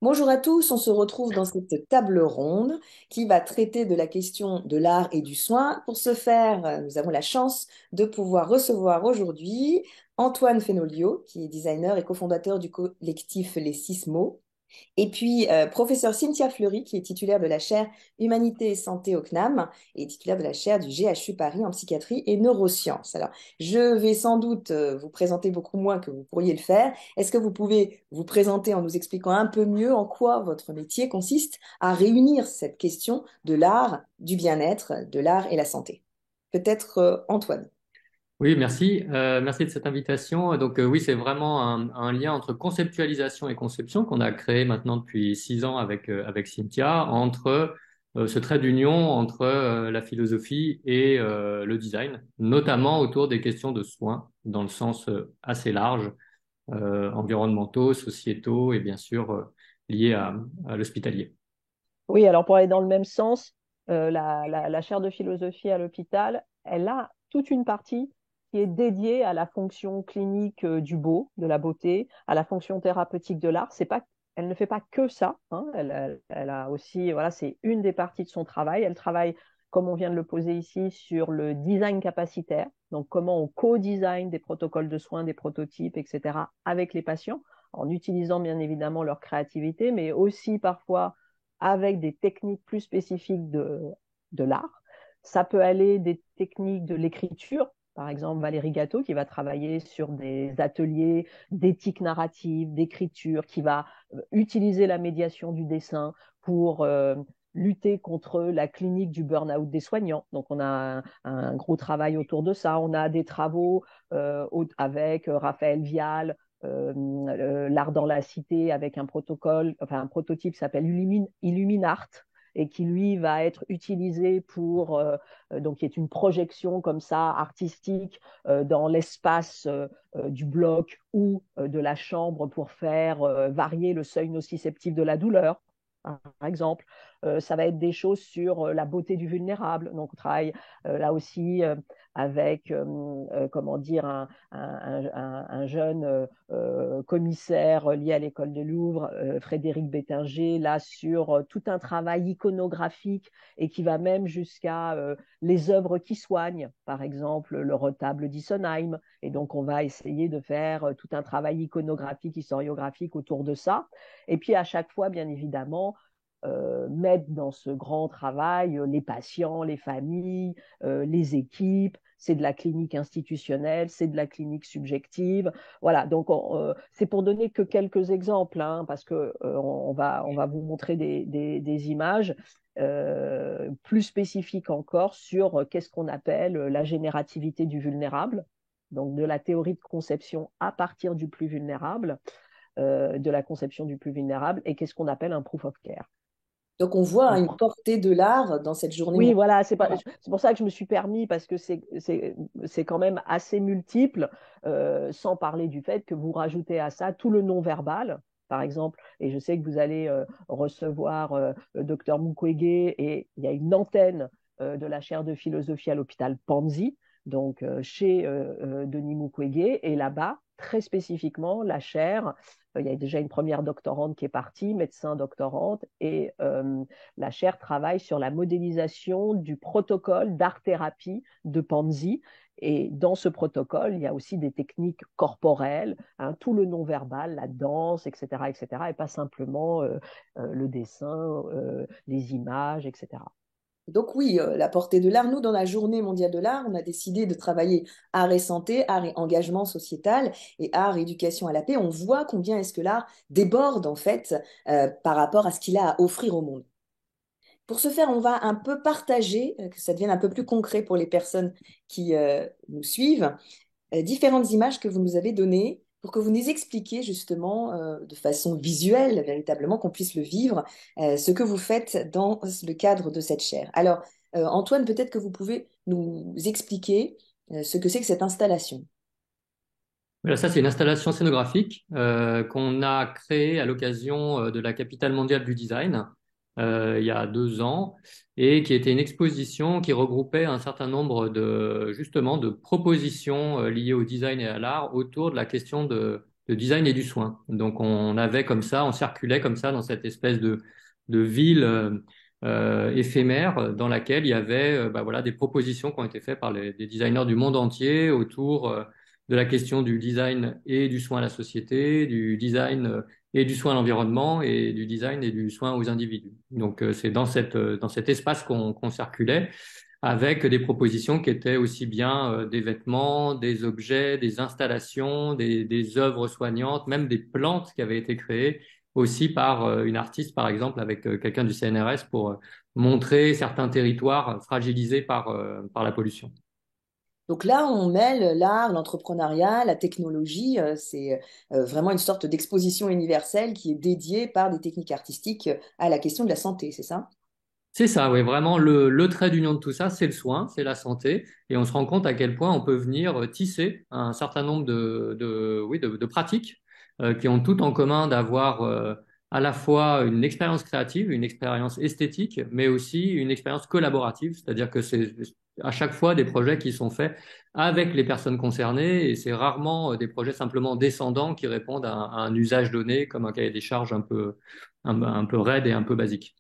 Bonjour à tous, on se retrouve dans cette table ronde qui va traiter de la question de l'art et du soin. Pour ce faire, nous avons la chance de pouvoir recevoir aujourd'hui Antoine Fenolio, qui est designer et cofondateur du collectif Les Six Mots, et puis professeur Cynthia Fleury, qui est titulaire de la chaire Humanité et Santé au CNAM et titulaire de la chaire du GHU Paris en psychiatrie et neurosciences. Alors, je vais sans doute vous présenter beaucoup moins que vous pourriez le faire. Est-ce que vous pouvez vous présenter en nous expliquant un peu mieux en quoi votre métier consiste à réunir cette question de l'art, du bien-être, de l'art et la santé? Peut-être Antoine. Oui, merci. Merci de cette invitation. Donc, oui, c'est vraiment un lien entre conceptualisation et conception qu'on a créé maintenant depuis 6 ans avec Cynthia, entre ce trait d'union entre la philosophie et le design, notamment autour des questions de soins, dans le sens assez large, environnementaux, sociétaux et bien sûr liés à l'hospitalier. Oui, alors pour aller dans le même sens, la chaire de philosophie à l'hôpital, elle a toute une partie qui est dédiée à la fonction clinique du beau, de la beauté, à la fonction thérapeutique de l'art. C'est pas, elle ne fait pas que ça, hein. Elle a aussi, voilà, c'est une des parties de son travail. Elle travaille, comme on vient de le poser ici, sur le design capacitaire, donc comment on co-design des protocoles de soins, des prototypes, etc., avec les patients, en utilisant bien évidemment leur créativité, mais aussi parfois avec des techniques plus spécifiques de l'art. Ça peut aller des techniques de l'écriture, par exemple Valérie Gâteau qui va travailler sur des ateliers d'éthique narrative, d'écriture, qui va utiliser la médiation du dessin pour lutter contre la clinique du burn-out des soignants. Donc on a un gros travail autour de ça. On a des travaux avec Raphaël Vial, l'art dans la cité avec un protocole, enfin un prototype qui s'appelle Illuminart et qui lui va être utilisé pour donc qui est une projection comme ça artistique dans l'espace du bloc ou de la chambre pour faire varier le seuil nociceptif de la douleur. Par exemple, ça va être des choses sur la beauté du vulnérable. Donc, on travaille là aussi avec, comment dire, un jeune commissaire lié à l'école de Louvre, Frédéric Bettinger, là sur tout un travail iconographique et qui va même jusqu'à les œuvres qui soignent, par exemple le retable d'Issenheim. Et donc on va essayer de faire tout un travail iconographique, historiographique autour de ça. Et puis à chaque fois, bien évidemment, mettre dans ce grand travail les patients, les familles, les équipes. C'est de la clinique institutionnelle, c'est de la clinique subjective. Voilà, donc c'est pour donner que quelques exemples, hein, parce que on va vous montrer des images plus spécifiques encore sur qu'est-ce qu'on appelle la générativité du vulnérable, donc de la théorie de conception à partir du plus vulnérable, de la conception du plus vulnérable, et qu'est-ce qu'on appelle un proof of care. Donc on voit hein, Donc, une portée de l'art dans cette journée oui, mondiale. voilà, c'est pour ça que je me suis permis, parce que c'est quand même assez multiple, sans parler du fait que vous rajoutez à ça tout le non-verbal, par exemple, et je sais que vous allez recevoir le docteur Mukwege, et il y a une antenne de la chaire de philosophie à l'hôpital Panzi, donc chez Denis Mukwege, et là-bas, très spécifiquement, la chaire, il y a déjà une première doctorante qui est partie, médecin doctorante, et la chaire travaille sur la modélisation du protocole d'art-thérapie de Panzi. Et dans ce protocole, il y a aussi des techniques corporelles, hein, tout le non-verbal, la danse, etc., etc., et pas simplement le dessin, les images, etc. Donc oui, la portée de l'art, nous, dans la journée mondiale de l'art, on a décidé de travailler art et santé, art et engagement sociétal et art et éducation à la paix. On voit combien est-ce que l'art déborde en fait par rapport à ce qu'il a à offrir au monde. Pour ce faire, on va un peu partager, que ça devienne un peu plus concret pour les personnes qui nous suivent, différentes images que vous nous avez données pour que vous nous expliquiez justement de façon visuelle, véritablement, qu'on puisse le vivre, ce que vous faites dans le cadre de cette chaire. Alors, Antoine, peut-être que vous pouvez nous expliquer ce que c'est que cette installation. Voilà, ça, c'est une installation scénographique qu'on a créée à l'occasion de la capitale mondiale du design il y a 2 ans et qui était une exposition qui regroupait un certain nombre de justement de propositions liées au design et à l'art autour de la question design et du soin. Donc on circulait comme ça dans cette espèce de ville éphémère dans laquelle il y avait voilà, des propositions qui ont été faites par des designers du monde entier autour de la question du design et du soin à la société, du design et du soin à l'environnement et du design et du soin aux individus. Donc c'est dans cet espace qu'on circulait avec des propositions qui étaient aussi bien des vêtements, des objets, des installations, des œuvres soignantes, même des plantes qui avaient été créées aussi par une artiste, par exemple, avec quelqu'un du CNRS pour montrer certains territoires fragilisés par la pollution. Donc là, on mêle l'art, l'entrepreneuriat, la technologie. C'est vraiment une sorte d'exposition universelle qui est dédiée par des techniques artistiques à la question de la santé, c'est ça? C'est ça, oui, vraiment le trait d'union de tout ça, c'est le soin, c'est la santé, et on se rend compte à quel point on peut venir tisser un certain nombre de pratiques qui ont tout en commun d'avoir à la fois une expérience créative, une expérience esthétique, mais aussi une expérience collaborative, c'est-à-dire que c'est à chaque fois des projets qui sont faits avec les personnes concernées, et c'est rarement des projets simplement descendants qui répondent à un usage donné, comme un cahier des charges un peu raide et un peu basique.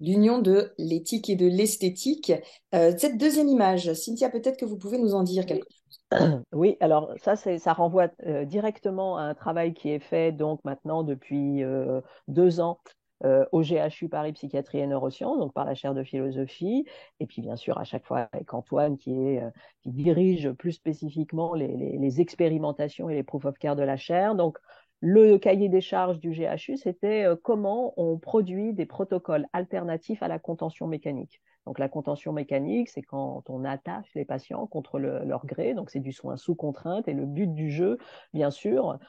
L'union de l'éthique et de l'esthétique. Cette deuxième image, Cynthia, peut-être que vous pouvez nous en dire quelque chose. Oui, alors ça renvoie directement à un travail qui est fait donc maintenant depuis 2 ans au GHU Paris Psychiatrie et Neurosciences, donc par la chaire de philosophie, et puis bien sûr à chaque fois avec Antoine qui dirige plus spécifiquement les expérimentations et les proof of care de la chaire. Donc le cahier des charges du GHU, c'était comment on produit des protocoles alternatifs à la contention mécanique. Donc la contention mécanique, c'est quand on attache les patients contre leur gré, donc c'est du soin sous contrainte, et le but du jeu, bien sûr,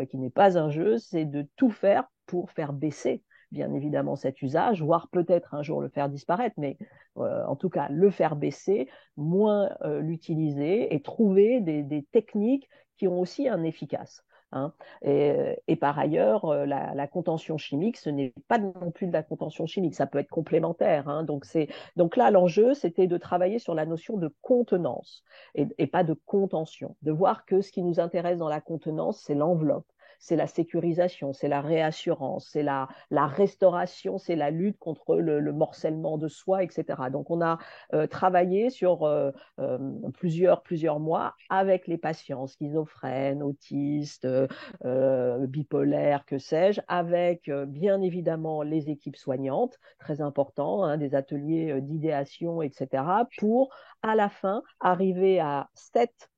qui n'est pas un jeu, c'est de tout faire pour faire baisser, bien évidemment, cet usage, voire peut-être un jour le faire disparaître, mais en tout cas le faire baisser, moins l'utiliser et trouver des techniques qui ont aussi un efficace. Hein. Et par ailleurs, la contention chimique, ce n'est pas non plus de la contention chimique, ça peut être complémentaire. Hein. Donc là, l'enjeu, c'était de travailler sur la notion de contenance et pas de contention, de voir que ce qui nous intéresse dans la contenance, c'est l'enveloppe. C'est la sécurisation, c'est la réassurance, c'est la restauration, c'est la lutte contre le morcellement de soi, etc. Donc, on a travaillé sur plusieurs mois avec les patients schizophrènes, autistes, bipolaires, que sais-je, avec bien évidemment les équipes soignantes, très important, hein, des ateliers d'idéation, etc., pour à la fin arriver à 7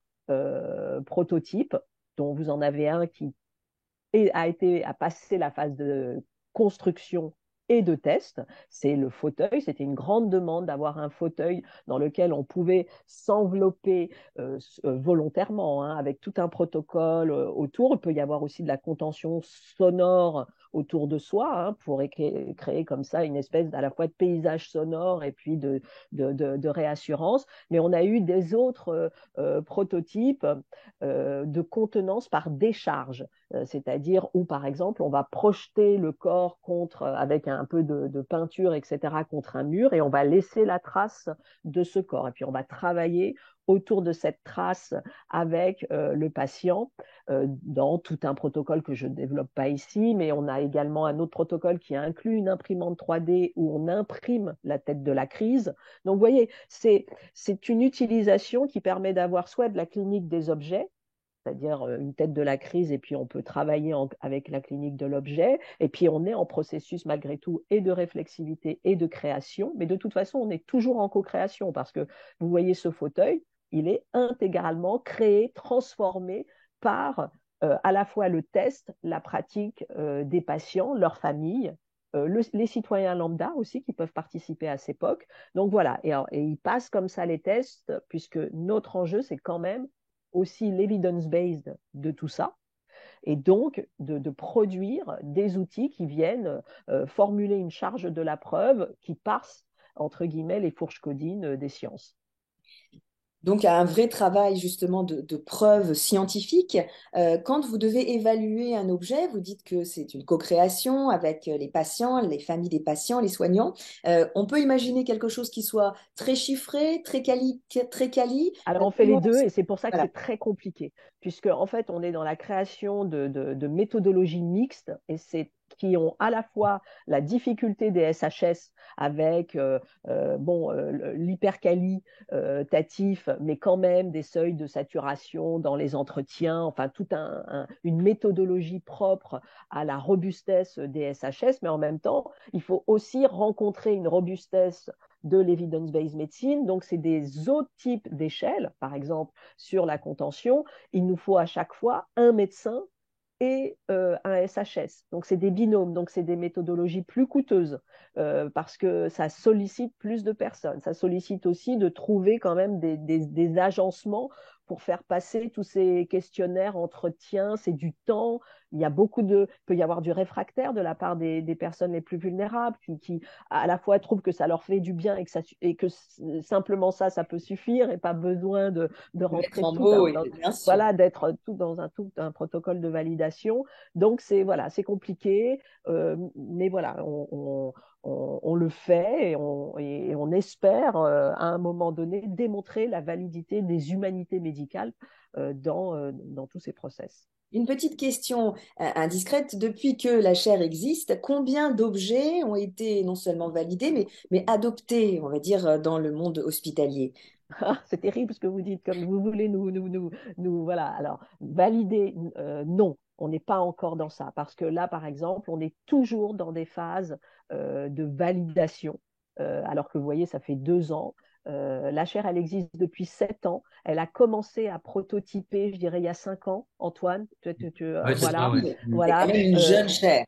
prototypes, dont vous en avez un qui a passé la phase de construction et de test, c'est le fauteuil. C'était une grande demande d'avoir un fauteuil dans lequel on pouvait s'envelopper volontairement, hein, avec tout un protocole autour. Il peut y avoir aussi de la contention sonore autour de soi, hein, pour créer comme ça une espèce à la fois de paysage sonore et puis de réassurance. Mais on a eu des autres prototypes de contenance par décharge, c'est-à-dire où, par exemple, on va projeter le corps avec un peu de peinture, etc., contre un mur, et on va laisser la trace de ce corps. Et puis, on va travailler autour de cette trace avec le patient dans tout un protocole que je ne développe pas ici, mais on a également un autre protocole qui inclut une imprimante 3D où on imprime la tête de la crise. Donc, vous voyez, c'est une utilisation qui permet d'avoir soit de la clinique des objets, c'est-à-dire une tête de la crise, et puis on peut travailler avec la clinique de l'objet, et puis on est en processus malgré tout et de réflexivité et de création, mais de toute façon on est toujours en co-création, parce que vous voyez ce fauteuil, il est intégralement créé, transformé par à la fois le test, la pratique des patients, leurs familles, les citoyens lambda aussi qui peuvent participer à ces POC. Donc voilà, et ils passent comme ça les tests, puisque notre enjeu, c'est quand même aussi l'evidence-based de tout ça, et donc de produire des outils qui viennent formuler une charge de la preuve qui passe, entre guillemets, les fourches codines des sciences. Donc, à un vrai travail justement de preuve scientifique. Quand vous devez évaluer un objet, vous dites que c'est une co-création avec les patients, les familles des patients, les soignants. On peut imaginer quelque chose qui soit très chiffré, très quali. Alors, on fait les Comment- deux et c'est pour ça que Voilà. c'est très compliqué, puisque en fait, on est dans la création de méthodologies mixtes et c'est qui ont à la fois la difficulté des SHS avec l'hyperqualitatif, mais quand même des seuils de saturation dans les entretiens, enfin toute une méthodologie propre à la robustesse des SHS, mais en même temps, il faut aussi rencontrer une robustesse de l'evidence-based medicine. Donc, c'est des autres types d'échelles. Par exemple, sur la contention, il nous faut à chaque fois un médecin et un SHS. Donc, c'est des binômes, donc c'est des méthodologies plus coûteuses parce que ça sollicite plus de personnes. Ça sollicite aussi de trouver quand même des agencements pour faire passer tous ces questionnaires, entretiens, c'est du temps. Il peut y avoir du réfractaire de la part des personnes les plus vulnérables qui, à la fois trouvent que ça leur fait du bien et que simplement ça peut suffire et pas besoin de De mettre rentrer en tout mots, dans, bien sûr. voilà, d'être tout un protocole de validation. Donc, c'est compliqué, mais voilà, on le fait et on espère à un moment donné démontrer la validité des humanités médicales dans tous ces process. Une petite question indiscrète. Depuis que la chaire existe, combien d'objets ont été non seulement validés, mais adoptés, on va dire, dans le monde hospitalier? C'est terrible ce que vous dites, comme vous voulez voilà. Alors, valider, non, on n'est pas encore dans ça, parce que là, par exemple, on est toujours dans des phases de validation, alors que vous voyez, ça fait 2 ans. La chaire, elle existe depuis 7 ans. Elle a commencé à prototyper, je dirais, il y a 5 ans. Antoine, Ouais, c'est ça, voilà, ouais. C'est quand voilà. même une jeune chaire.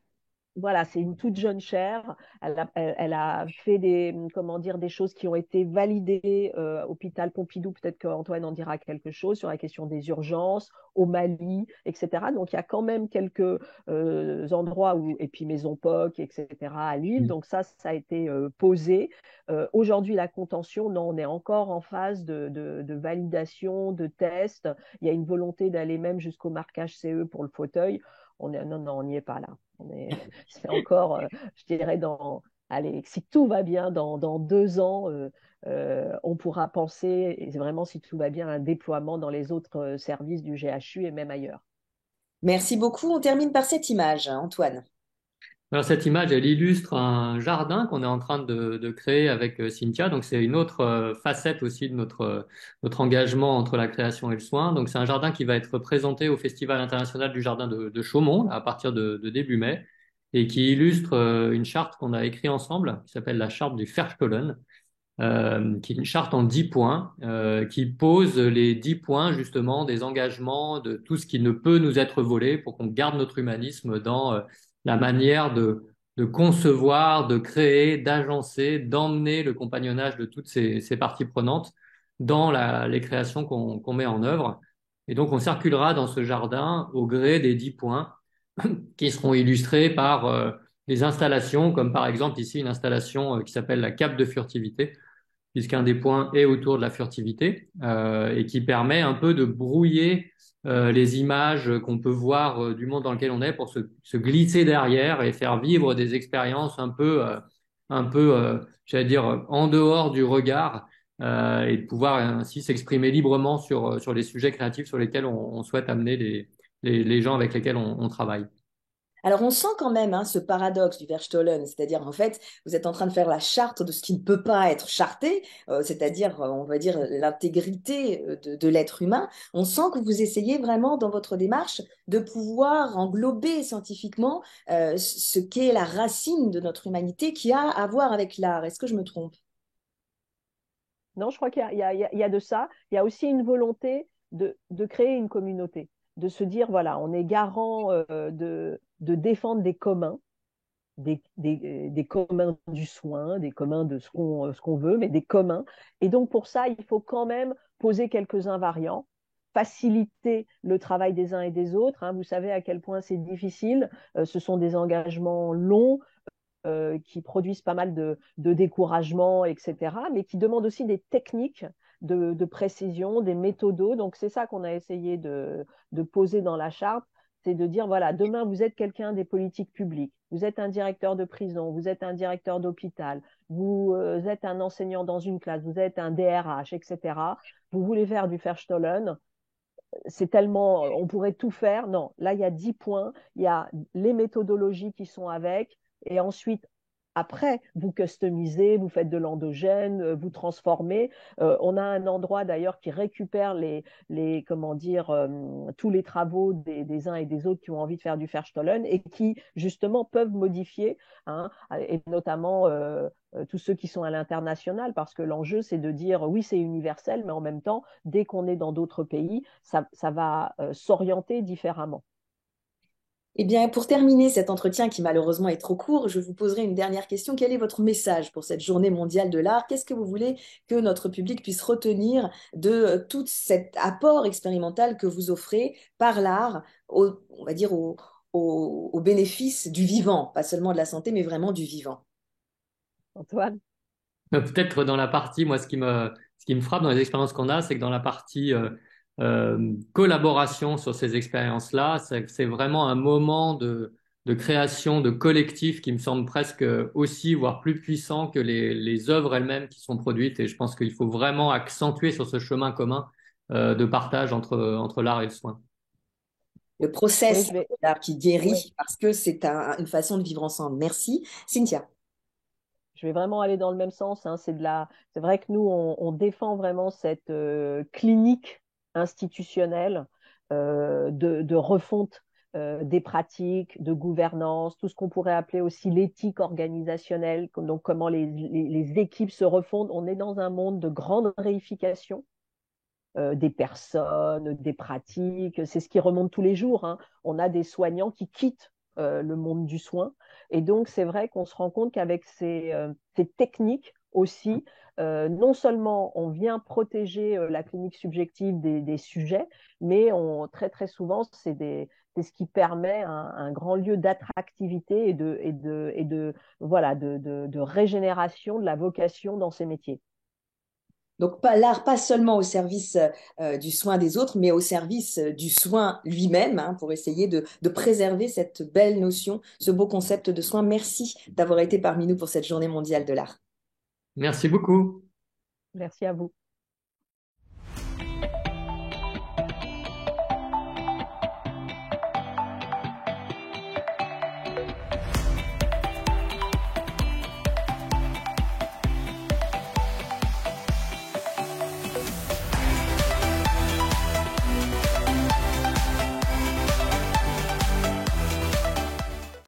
Voilà, c'est une toute jeune chaire. Elle a fait comment dire, des choses qui ont été validées hôpital Pompidou. Peut-être qu'Antoine en dira quelque chose sur la question des urgences, au Mali, etc. Donc, il y a quand même quelques endroits où, et puis Maison POC, etc. à Lille. Donc, ça a été posé. Aujourd'hui, la contention, non, on est encore en phase de validation, de test. Il y a une volonté d'aller même jusqu'au marquage CE pour le fauteuil. Non, non, on n'y est pas là. C'est encore, je dirais, allez, si tout va bien, dans 2 ans, on pourra penser, et vraiment si tout va bien, à un déploiement dans les autres services du GHU et même ailleurs. Merci beaucoup. On termine par cette image, Antoine. Alors cette image, elle illustre un jardin qu'on est en train de créer avec Cynthia. Donc c'est une autre facette aussi de notre engagement entre la création et le soin. Donc c'est un jardin qui va être présenté au Festival international du jardin de Chaumont là, à partir de début mai et qui illustre une charte qu'on a écrite ensemble qui s'appelle la charte du Verstollen, qui est une charte en 10 points qui pose les 10 points justement des engagements de tout ce qui ne peut nous être volé pour qu'on garde notre humanisme dans la manière de concevoir, de créer, d'agencer, d'emmener le compagnonnage de toutes ces parties prenantes dans les créations qu'on met en œuvre. Et donc on circulera dans ce jardin au gré des 10 points qui seront illustrés par des installations, comme par exemple ici une installation qui s'appelle la cape de furtivité, puisqu'un des points est autour de la furtivité et qui permet un peu de brouiller les images qu'on peut voir du monde dans lequel on est pour se glisser derrière et faire vivre des expériences un peu, j'allais dire, en dehors du regard et de pouvoir ainsi s'exprimer librement sur les sujets créatifs sur lesquels on souhaite amener les gens avec lesquels on travaille. Alors, on sent quand même ce paradoxe du Verstollen, c'est-à-dire en fait, vous êtes en train de faire la charte de ce qui ne peut pas être charté, c'est-à-dire, on va dire, l'intégrité de l'être humain. On sent que vous essayez vraiment dans votre démarche de pouvoir englober scientifiquement ce qu'est la racine de notre humanité qui a à voir avec l'art. Est-ce que je me trompe? Non, je crois qu'il y a de ça. Il y a aussi une volonté de créer une communauté, de se dire, voilà, on est garant de défendre des communs, des communs du soin, des communs de ce qu'on veut, mais des communs. Et donc, pour ça, il faut quand même poser quelques invariants, faciliter le travail des uns et des autres. Hein. Vous savez à quel point c'est difficile. Ce sont des engagements longs qui produisent pas mal de découragement, etc., mais qui demandent aussi des techniques de précision, des méthodos. Donc, c'est ça qu'on a essayé de poser dans la charte, c'est de dire, voilà, demain, vous êtes quelqu'un des politiques publiques, vous êtes un directeur de prison, vous êtes un directeur d'hôpital, vous êtes un enseignant dans une classe, vous êtes un DRH, etc. Vous voulez faire du Verstollen, c'est tellement, on pourrait tout faire. Non, là, il y a 10 points. Il y a les méthodologies qui sont avec. Et ensuite, après, vous customisez, vous faites de l'endogène, vous transformez. On a un endroit d'ailleurs qui récupère comment dire, tous les travaux des uns et des autres qui ont envie de faire du Verstollen et qui justement peuvent modifier, hein, et notamment tous ceux qui sont à l'international, parce que l'enjeu, c'est de dire oui, c'est universel, mais en même temps, dès qu'on est dans d'autres pays, ça va s'orienter différemment. Eh bien, pour terminer cet entretien qui malheureusement est trop court, je vous poserai une dernière question. Quel est votre message pour cette journée mondiale de l'art? Qu'est-ce que vous voulez que notre public puisse retenir de tout cet apport expérimental que vous offrez par l'art, on va dire au bénéfice du vivant, pas seulement de la santé, mais vraiment du vivant? Antoine? Peut-être dans la partie, moi, ce qui me frappe dans les expériences qu'on a, c'est que dans la partie collaboration sur ces expériences-là, c'est vraiment un moment de création, de collectif qui me semble presque aussi, voire plus puissant que les œuvres elles-mêmes qui sont produites. Et je pense qu'il faut vraiment accentuer sur ce chemin commun de partage entre l'art et le soin. Le Oui, process l'art qui ouais, guérit parce que c'est une façon de vivre ensemble. Merci. Cynthia. je vais vraiment aller dans le même sens, hein. C'est vrai que nous, on défend vraiment cette clinique institutionnelle de refonte des pratiques, de gouvernance, tout ce qu'on pourrait appeler aussi l'éthique organisationnelle, donc comment les équipes se refondent. On est dans un monde de grande réification des personnes, des pratiques. C'est ce qui remonte tous les jours, hein. On a des soignants qui quittent le monde du soin. Et donc, c'est vrai qu'on se rend compte qu'avec ces techniques aussi, non seulement on vient protéger la clinique subjective des sujets, mais très, très souvent, c'est ce qui permet un grand lieu d'attractivité voilà, de régénération de la vocation dans ces métiers. Donc, pas l'art, pas seulement au service du soin des autres, mais au service du soin lui-même, hein, pour essayer de préserver cette belle notion, ce beau concept de soin. Merci d'avoir été parmi nous pour cette journée mondiale de l'art. Merci beaucoup. Merci à vous.